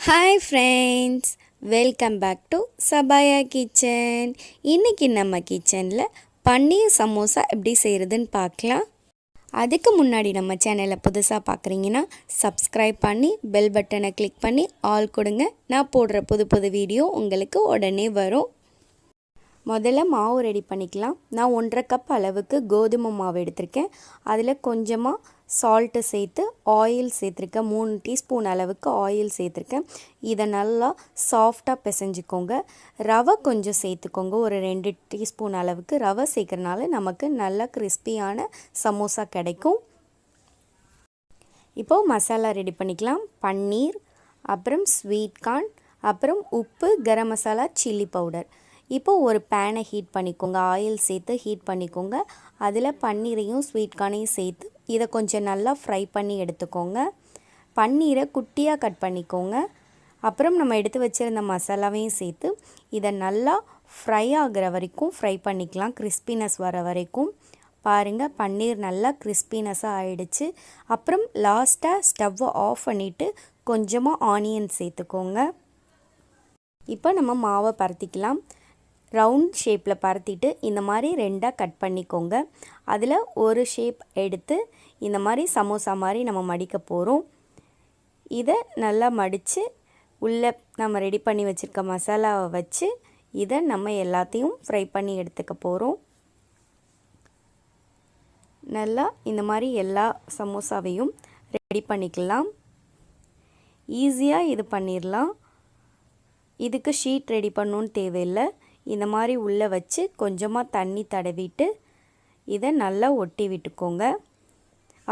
Hi friends, welcome back to Sabaya kitchen. இன்றைக்கி நம்ம கிச்சனில் பன்னீர் சமோசா எப்படி செய்கிறதுன்னு பார்க்கலாம். அதுக்கு முன்னாடி நம்ம சேனலை புதுசாக பார்க்குறீங்கன்னா சப்ஸ்கிரைப் பண்ணி பெல் பட்டனை கிளிக் பண்ணி ஆல் கொடுங்க. நான் போடுற புது புது வீடியோ உங்களுக்கு உடனே வரும். முதல்ல மாவு ரெடி பண்ணிக்கலாம். நான் 1.5 கப் அளவுக்கு கோதுமை மாவு எடுத்திருக்கேன். அதில் கொஞ்சமாக சால்ட்டு சேர்த்து ஆயில் சேர்த்துருக்கேன். 3 டீஸ்பூன் அளவுக்கு ஆயில் சேர்த்துருக்கேன். இதை நல்லா சாஃப்டாக பிசைஞ்சிக்கோங்க. ரவை கொஞ்சம் சேர்த்துக்கோங்க. ஒரு 2 டீஸ்பூன் அளவுக்கு ரவை சேர்க்குறனால நமக்கு நல்லா கிறிஸ்பியான சமோசா கிடைக்கும். இப்போது மசாலா ரெடி பண்ணிக்கலாம். பன்னீர், அப்புறம் ஸ்வீட் கார்ன், அப்புறம் உப்பு, கரம் மசாலா, சில்லி பவுடர். இப்போது ஒரு பேனை ஹீட் பண்ணிக்கோங்க. ஆயில் சேர்த்து ஹீட் பண்ணிக்கோங்க. அதில் பன்னீரையும் ஸ்வீட் கார்னையும் சேர்த்து இதை கொஞ்சம் நல்லா ஃப்ரை பண்ணி எடுத்துக்கோங்க. பன்னீரை குட்டியாக கட் பண்ணிக்கோங்க. அப்புறம் நம்ம எடுத்து வச்சுருந்த மசாலாவையும் சேர்த்து இதை நல்லா ஃப்ரை ஆகிற வரைக்கும் ஃப்ரை பண்ணிக்கலாம். கிறிஸ்பினஸ் வர வரைக்கும். பாருங்கள், பன்னீர் நல்லா கிறிஸ்பினஸாக ஆகிடுச்சு. அப்புறம் லாஸ்ட்டாக ஸ்டவ்வை ஆஃப் பண்ணிவிட்டு கொஞ்சமாக ஆனியன் சேர்த்துக்கோங்க. இப்போ நம்ம மாவை பரத்திக்கலாம். ரவுண்ட் ஷேப்பில் பரத்திட்டு இந்த மாதிரி 2ஆக கட் பண்ணிக்கோங்க. அதில் ஒரு ஷேப் எடுத்து இந்த மாதிரி சமோசா மாதிரி நம்ம மடிக்க போகிறோம். இதை நல்லா மடித்து உள்ளே நம்ம ரெடி பண்ணி வச்சுருக்க மசாலாவை வச்சு இதை நம்ம எல்லாத்தையும் ஃப்ரை பண்ணி எடுத்துக்க போகிறோம். நல்லா இந்த மாதிரி எல்லா சமோசாவையும் ரெடி பண்ணிக்கலாம். ஈஸியாக இது பண்ணிடலாம். இதுக்கு ஷீட் ரெடி பண்ணணுன்னு தேவையில்லை. இந்த மாதிரி உள்ளே வச்சு கொஞ்சமாக தண்ணி தடவிட்டு இதை நல்லா ஒட்டி விட்டுக்கோங்க.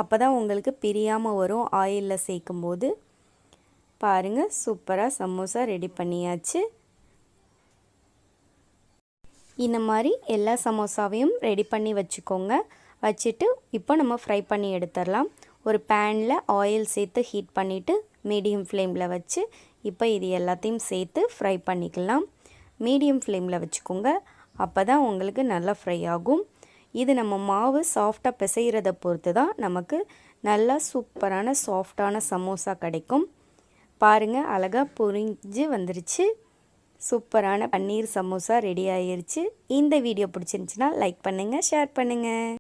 அப்போ தான் உங்களுக்கு பிரியாமல் வரும் ஆயிலில் சேர்க்கும்போது. பாருங்கள், சூப்பராக சமோசா ரெடி பண்ணியாச்சு. இந்த மாதிரி எல்லா சமோசாவையும் ரெடி பண்ணி வச்சுக்கோங்க. வச்சுட்டு இப்போ நம்ம ஃப்ரை பண்ணி எடுத்துடலாம். ஒரு பேனில் ஆயில் சேர்த்து ஹீட் பண்ணிவிட்டு மீடியம் ஃப்ளேமில் வச்சு இப்போ இது எல்லாத்தையும் சேர்த்து ஃப்ரை பண்ணிக்கலாம். மீடியம் ஃப்ளேமில் வச்சுக்கோங்க. அப்போ தான் உங்களுக்கு நல்லா ஃப்ரை ஆகும். இது நம்ம மாவு சாஃப்டாக பிசைகிறத பொறுத்து தான் நமக்கு நல்லா சூப்பரான சாஃப்டான சமோசா கிடைக்கும். பாருங்கள், அழகாக பொரிஞ்சு வந்துருச்சு. சூப்பரான பன்னீர் சமோசா ரெடி ஆகிருச்சு. இந்த வீடியோ பிடிச்சிருந்துச்சின்னா லைக் பண்ணுங்கள், ஷேர் பண்ணுங்கள்.